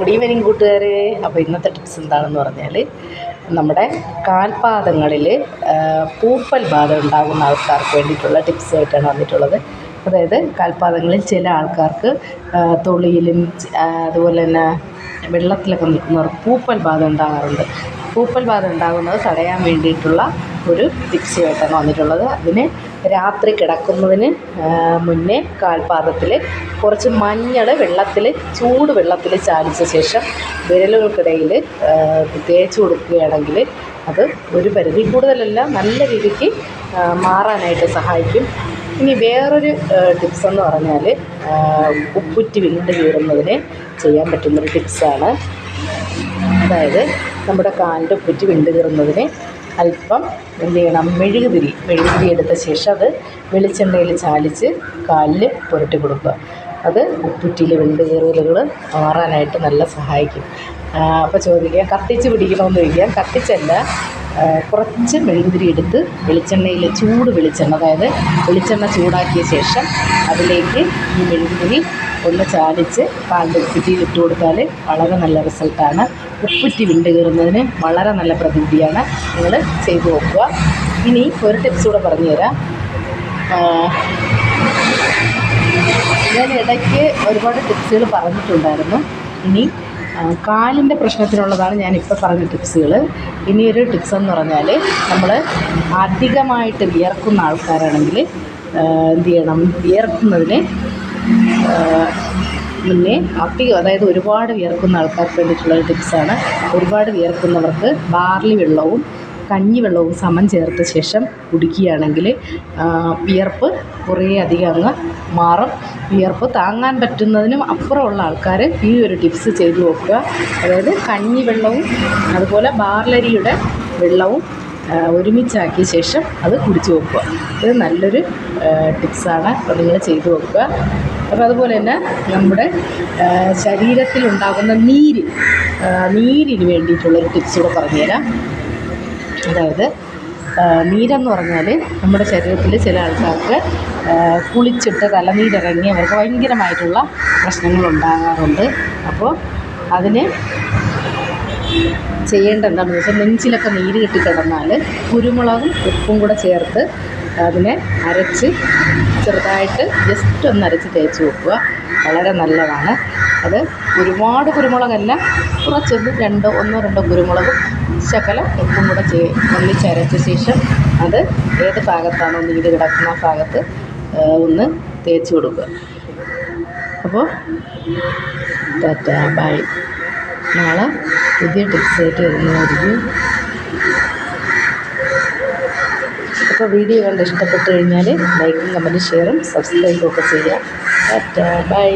Good evening കൂട്ടുകാരെ. അപ്പോൾ ഇന്നത്തെ ടിപ്സ് എന്താണെന്ന് പറഞ്ഞാൽ നമ്മുടെ കാൽപാദങ്ങളിൽ പൂപ്പൽ ബാധ ഉണ്ടാകുന്ന ആൾക്കാർക്ക് വേണ്ടിയിട്ടുള്ള ടിപ്സായിട്ടാണ് വന്നിട്ടുള്ളത്. അതായത് കാൽപാദങ്ങളിൽ ചില ആൾക്കാർക്ക് തൊളിയിലും അതുപോലെ തന്നെ വെള്ളത്തിലൊക്കെ നിൽക്കുന്നവർക്ക് പൂപ്പൽ ബാധ ഉണ്ടാകാറുണ്ട്. പൂപ്പൽ ബാധ ഉണ്ടാകുന്നത് തടയാൻ വേണ്ടിയിട്ടുള്ള ഒരു ടിപ്സുമായിട്ടാണ് വന്നിട്ടുള്ളത്. അതിന് രാത്രി കിടക്കുന്നതിന് മുന്നേ കാൽപാദത്തിൽ കുറച്ച് മഞ്ഞൾ വെള്ളത്തിൽ ചൂട് വെള്ളത്തിൽ ചാലിച്ച ശേഷം വിരലുകൾക്കിടയിൽ തേച്ച് കൊടുക്കുകയാണെങ്കിൽ അത് ഒരു പരിധി കൂടുതലല്ല നല്ല രീതിക്ക് മാറാനായിട്ട് സഹായിക്കും. ഇനി വേറൊരു ടിപ്സ് എന്ന് പറഞ്ഞാൽ ഉപ്പുറ്റി വിണ്ട് കീറുന്നതിന് ചെയ്യാൻ പറ്റുന്നൊരു ടിപ്സാണ്. അതായത് നമ്മുടെ കാലിൻ്റെ ഉപ്പുറ്റി വിണ്ട് കീറുന്നതിന് അല്പം എന്ത് ചെയ്യണം, മെഴുകുതിരി എടുത്ത ശേഷം അത് വെളിച്ചെണ്ണയിൽ ചാലിച്ച് കാലിൽ പുരട്ടി കൊടുക്കുക. അത് ഉപ്പുറ്റിയിൽ വിണ്ട് കീറലുകൾ മാറാനായിട്ട് നല്ല സഹായിക്കും. അപ്പോൾ ചോദിക്കാം, കത്തിച്ച് പിടിക്കണമെന്ന് ചോദിക്കാം. കത്തിച്ചല്ല, കുറച്ച് മെഴുകുതിരി എടുത്ത് വെളിച്ചെണ്ണയിൽ ചൂട് വെളിച്ചെണ്ണ, അതായത് വെളിച്ചെണ്ണ ചൂടാക്കിയ ശേഷം അതിലേക്ക് ഈ മെഴുകുതിരി ഒന്ന് ചാലിച്ച് കാലിൻ്റെ ഉപ്പുറ്റിയിൽ ഇട്ട് കൊടുത്താൽ വളരെ നല്ല റിസൾട്ടാണ്. ഉപ്പുറ്റി വിണ്ട് കീറുന്നതിന് വളരെ നല്ല പ്രതിവിധിയാണ്. നിങ്ങൾ ചെയ്തു നോക്കുക. ഇനി ഒരു ടിപ്സ് കൂടെ പറഞ്ഞുതരാം. ഞാൻ ഇടയ്ക്ക് ഒരുപാട് ടിപ്സുകൾ പറഞ്ഞിട്ടുണ്ടായിരുന്നു. ഇനി കാലിൻ്റെ പ്രശ്നത്തിനുള്ളതാണ് ഞാനിപ്പോൾ പറഞ്ഞ ടിപ്സുകൾ. ഇനിയൊരു ടിപ്സ് എന്ന് പറഞ്ഞാൽ നമ്മൾ അധികമായിട്ട് വിയർക്കുന്ന ആൾക്കാരാണെങ്കിൽ എന്ത് ചെയ്യണം, വിയർക്കുന്നതിന് മുന്നേ അതായത് ഒരുപാട് വിയർക്കുന്ന ആൾക്കാർക്ക് വേണ്ടിയിട്ടുള്ളൊരു ടിപ്സാണ്. ഒരുപാട് വിയർക്കുന്നവർക്ക് ബാർലി വെള്ളവും കഞ്ഞിവെള്ളവും സമം ചേർത്ത ശേഷം കുടിക്കുകയാണെങ്കിൽ വിയർപ്പ് കുറേ അധികം അങ്ങ് മാറും. വിയർപ്പ് താങ്ങാൻ പറ്റുന്നതിനും അപ്പുറമുള്ള ആൾക്കാർ ഈ ഒരു ടിപ്സ് ചെയ്തു നോക്കുക. അതായത് കഞ്ഞിവെള്ളവും അതുപോലെ ബാർലരിയുടെ വെള്ളവും ഒരുമിച്ചാക്കിയ ശേഷം അത് കുടിച്ചു നോക്കുക. ഇത് നല്ലൊരു ടിപ്സാണ്. അപ്പോൾ നിങ്ങൾ ചെയ്തു നോക്കുക. അപ്പോൾ അതുപോലെ തന്നെ നമ്മുടെ ശരീരത്തിലുണ്ടാകുന്ന നീരിന് വേണ്ടിയിട്ടുള്ളൊരു ടിപ്സ് കൂടെ പറഞ്ഞുതരാം. അതായത് നീരെന്ന് പറഞ്ഞാൽ നമ്മുടെ ശരീരത്തിൽ ചില ആൾക്കാർക്ക് കുളിച്ചിട്ട് തലനീരിറങ്ങി അവർക്ക് ഭയങ്കരമായിട്ടുള്ള പ്രശ്നങ്ങളുണ്ടാകാറുണ്ട്. അപ്പോൾ അതിന് ചെയ്യേണ്ട എന്താണെന്ന് വെച്ചാൽ, നെഞ്ചിലൊക്കെ നീര് കെട്ടിക്കിടന്നാൽ കുരുമുളകും ഉപ്പും കൂടെ ചേർത്ത് അതിനെ അരച്ച് ചെറുതായിട്ട് ജസ്റ്റ് ഒന്ന് അരച്ച് തേച്ച് വെക്കുക. വളരെ നല്ലതാണ്. അത് ഒരുപാട് കുരുമുളകല്ല, കുറച്ചൊന്ന് ഒന്നോ രണ്ടോ കുരുമുളകും ശകലം ഉപ്പും കൂടെ ഒന്നിച്ചരച്ച ശേഷം അത് ഏത് ഭാഗത്താണോ നീര് കിടക്കുന്ന ആ ഭാഗത്ത് ഒന്ന് തേച്ച് കൊടുക്കുക. അപ്പോൾ ടാറ്റാ ബൈ. നാളെ പുതിയ ടിപ്സായിട്ട് വരുന്നതായിരിക്കും. അപ്പോൾ വീഡിയോ കണ്ട് ഇഷ്ടപ്പെട്ട് കഴിഞ്ഞാൽ ലൈക്കും കമൻറ്റും ഷെയറും സബ്സ്ക്രൈബും ഒക്കെ ചെയ്യുക. Tata bye.